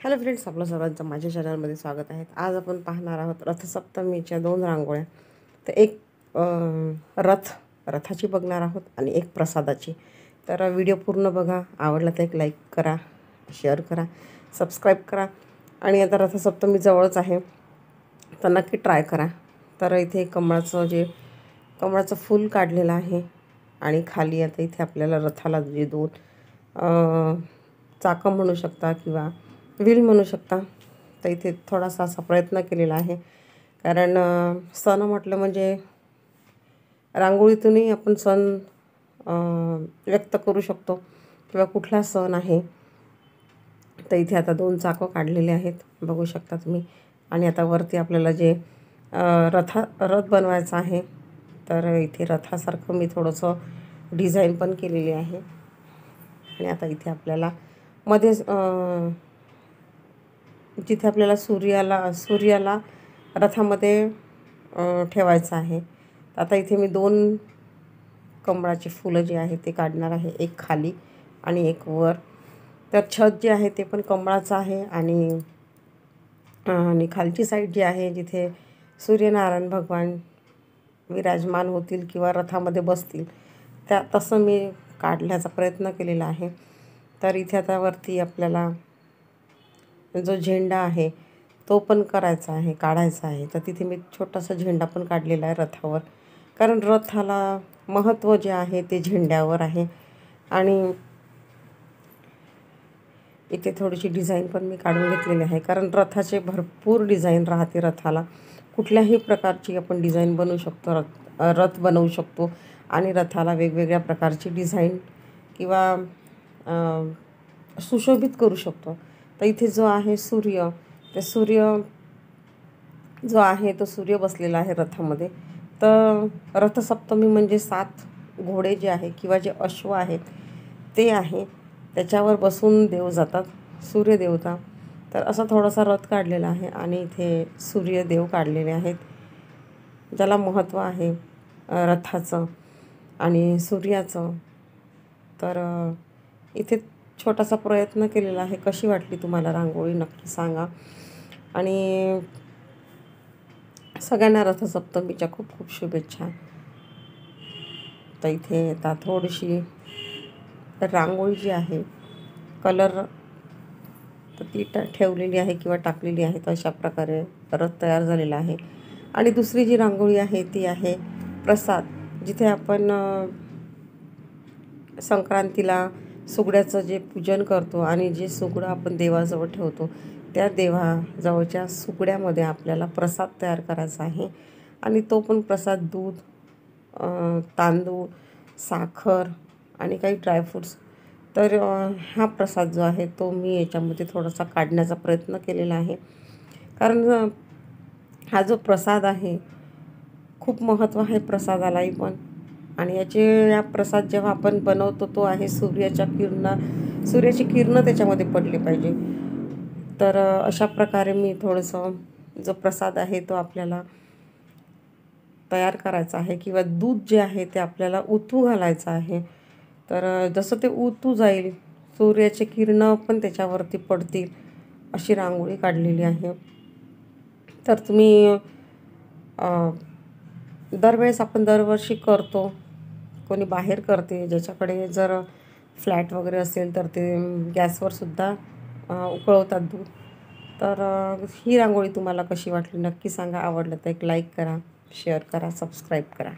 Hello friends, आपलं सर्वांचं माझ्या चॅनलमध्ये स्वागत आहे. आज आपण पाहणार आहोत रथसप्तमीच्या 2 रांगोळ्या. तर एक रथाची बघणार आहोत आणि एक प्रसादाची. तर व्हिडिओ पूर्ण बघा. आवडला तर एक लाईक करा, शेअर करा, सबस्क्राईब करा. आणि आता रथसप्तमी जवळच आहे, तर नक्की ट्राय करा. तर इथे कमळाचं फूल काढलेलं आहे आणि खाली आता इथे आपल्याला रथाला जे 2 चाकं म्हणू शकता किंवा व्हील म्हणू शकता. तर इथे थोडासा असा प्रयत्न केलेला आहे, कारण सण म्हटलं म्हणजे रांगोळीतूनही आपण सण व्यक्त करू शकतो किंवा कुठला सण आहे. तर इथे आता 2 चाकं काढलेले आहेत, बघू शकता तुम्ही. आणि आता वरती आपल्याला जे रथ बनवायचा आहे, तर इथे रथासारखं मी थोडंसं डिझाईन पण केलेली आहे. आणि आता इथे आपल्याला मध्ये जिथे आपल्याला सूर्याला रथामध्ये ठेवायचं आहे. आता इथे मी 2 कमळाची फुलं जी आहे ते काढणार आहे, एक खाली आणि एक वर. तर छत जे आहे ते पण कमळाचं आहे आणि खालची साईड जी आहे जिथे सूर्यनारायण भगवान विराजमान होतील किंवा रथामध्ये बसतील, तसं मी काढण्याचा प्रयत्न केलेला आहे. तर इथे आता वरती आपल्याला जो झेंडा आहे तो पण काढायचा आहे. तर तिथे मी छोटासा झेंडा पण काढलेला आहे रथावर, कारण रथाला महत्त्व जे आहे ते झेंड्यावर आहे. आणि इथे थोडीशी डिझाईन पण मी काढून घेतलेली आहे, कारण रथाचे भरपूर डिझाईन राहते. रथाला कुठल्याही प्रकारची आपण डिझाईन बनवू शकतो, रथ बनवू शकतो. आणि रथाला वेगवेगळ्या प्रकारची डिझाईन किंवा सुशोभित करू शकतो. तर इथे जो आहे सूर्य जो आहे तो सूर्य बसलेला आहे रथामध्ये. तर रथसप्तमी म्हणजे 7 घोडे जे आहे किंवा जे अश्व आहेत ते आहे, त्याच्यावर बसून देव जातात, सूर्यदेवता. तर असा थोडासा रथ काढलेला आहे आणि इथे सूर्यदेव काढलेले आहेत, ज्याला महत्त्व आहे रथाचं आणि सूर्याचं. तर इथे छोटासा प्रयत्न केलेला आहे. कशी वाटली तुम्हाला रांगोळी नक्की सांगा. आणि सगळ्यांना रथसप्तमीच्या खूप खूप शुभेच्छा. तर इथे आता थोडीशी रांगोळी जी आहे कलर तर ती ठेवलेली आहे किंवा टाकलेली आहे. तर अशा प्रकारे रथ तयार झालेला आहे. आणि दुसरी जी रांगोळी आहे ती आहे प्रसाद, जिथे आपण संक्रांतीला सुगड्याचं जे पूजन करतो आणि जे सुगडं आपण देवाजवळ ठेवतो, त्या देवाजवळच्या सुगड्यामध्ये आपल्याला प्रसाद तयार करायचा आहे. आणि तो पण प्रसाद दूध, तांदूळ, साखर आणि काही ड्रायफ्रूट्स. तर हा प्रसाद जो आहे तो मी याच्यामध्ये थोडासा काढण्याचा प्रयत्न केलेला आहे, कारण हा जो प्रसाद आहे खूप महत्त्व आहे प्रसादालाही पण. आणि या प्रसाद जेव्हा आपण बनवतो तो आहे सूर्याची किरणं त्याच्यामध्ये पडली पाहिजे. तर अशा प्रकारे मी थोडंसं जो प्रसाद आहे तो आपल्याला तयार करायचा आहे किंवा दूध जे आहे ते आपल्याला उतू घालायचं आहे. तर जसं ते उतू जाईल, सूर्याची किरणं पण त्याच्यावरती पडतील, अशी रांगोळी काढलेली आहे. तर तुम्ही दरवर्षी करतो, कोणी बाहेर करते, ज्याच्याकडे जर फ्लॅट वगैरे असेल तर ते गॅसवर सुद्धा उकळवतात दूध. तर ही रांगोळी तुम्हाला कशी वाटली नक्की सांगा. आवडलं तर एक लाईक करा, शेअर करा, सबस्क्राईब करा.